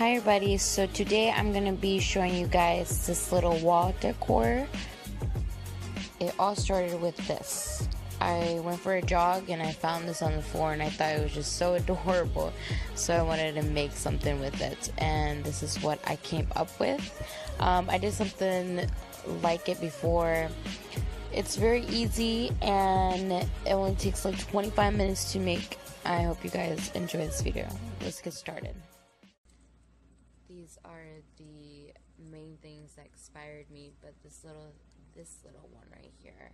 Hi everybody, so today I'm going to be showing you guys this little wall decor. It all started with this. I went for a jog and I found this on the floor and I thought it was just so adorable, so I wanted to make something with it, and this is what I came up with. I did something like it before. It's very easy and it only takes like 25 minutes to make. I hope you guys enjoy this video. Let's get started. These are the main things that inspired me, but this little one right here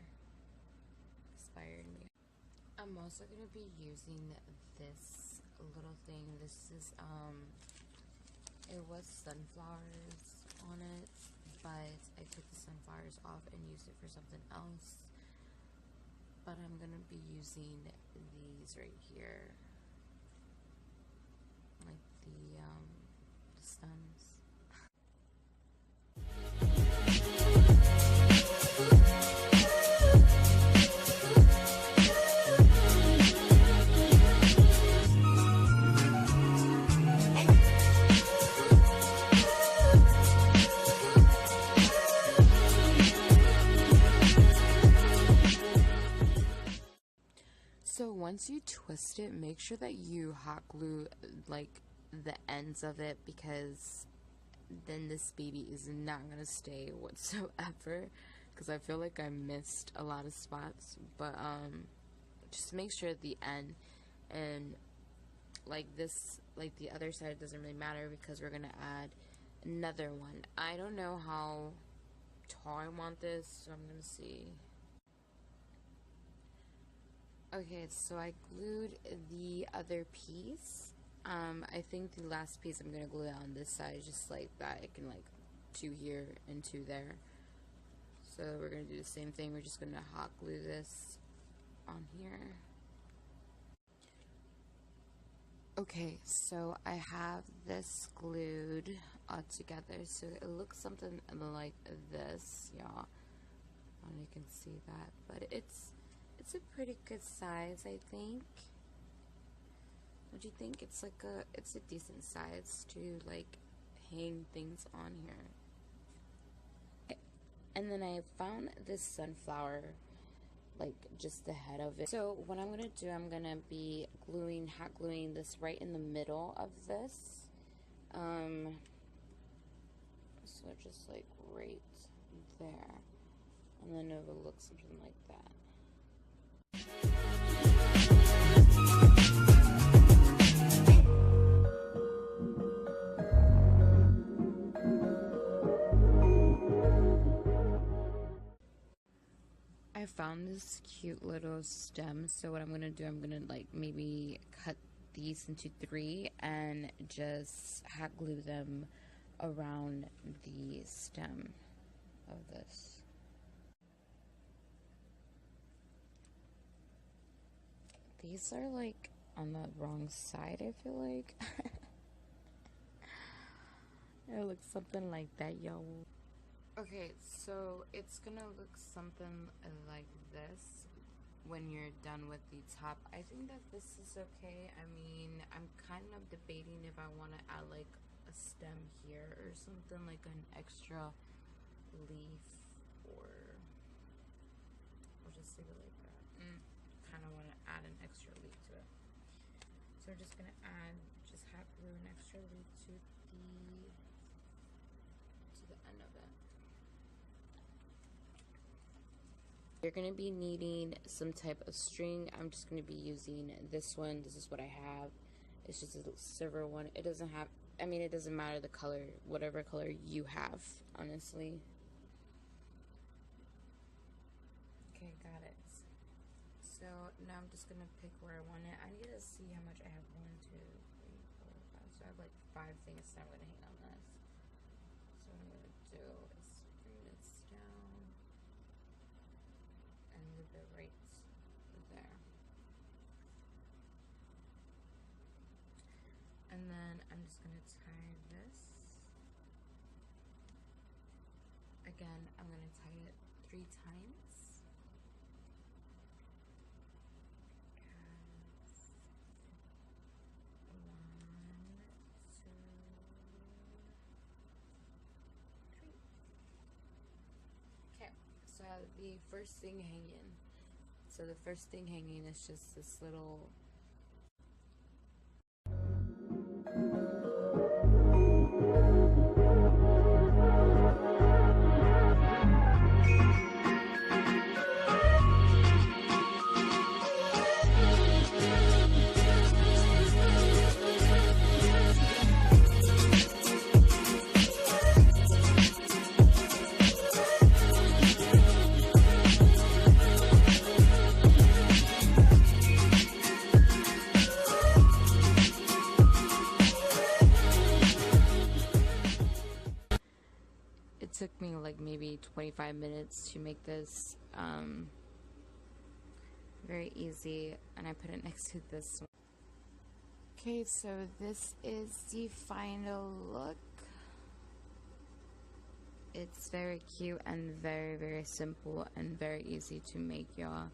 inspired me. I'm also going to be using this little thing. This is it was sunflowers on it, but I took the sunflowers off and used it for something else. But I'm going to be using these right here, like the stems. So once you twist it, make sure that you hot glue like the ends of it, because then this baby is not gonna stay whatsoever, because I feel like I missed a lot of spots. But just make sure the end, and like this, like the other side, doesn't really matter because we're gonna add another one. I don't know how tall I want this, so I'm gonna see. Okay, so I glued the other piece. I think the last piece I'm gonna glue on this side, just like that. It can like 2 here and 2 there. So we're gonna do the same thing. We're just gonna hot glue this on here. Okay, so I have this glued all together, so it looks something like this, y'all. You can see that, but it's a pretty good size, I think. What do you think? It's a decent size to like hang things on here. And then I found this sunflower, like just the head of it. So what I'm gonna do, I'm gonna be hot gluing this right in the middle of this. So just like right there, and then it will look something like that. I found this cute little stem, so what I'm gonna do, I'm gonna like maybe cut these into 3 and just hot glue them around the stem of this. These are like on the wrong side, I feel like. It looks something like that, y'all. Okay, so it's gonna look something like this when you're done with the top. I think that this is okay. I mean, I'm kind of debating if I want to add like a stem here or something, like an extra leaf, or we'll just leave it like that. Kind of want to add an extra leaf to it. So we're just gonna just hot glue an extra leaf to the end of it. You're going to be needing some type of string. I'm just going to be using this one. This is what I have. It's just a silver one. It doesn't have, I mean, it doesn't matter the color, whatever color you have, honestly. Okay, got it. So now I'm just going to pick where I want it. I need to see how much I have. 1, 2, 3, 4, 5. So I have like 5 things that I'm going to hang on this. So what I'm going to do is bring this down and leave it right there. And then I'm just going to tie this. Again, I'm going to tie it 3 times. have the first thing hanging. So the first thing hanging is just this little it took me like maybe 25 minutes to make this. Very easy, and I put it next to this one. Okay, so this is the final look. It's very cute and very simple and very easy to make, y'all.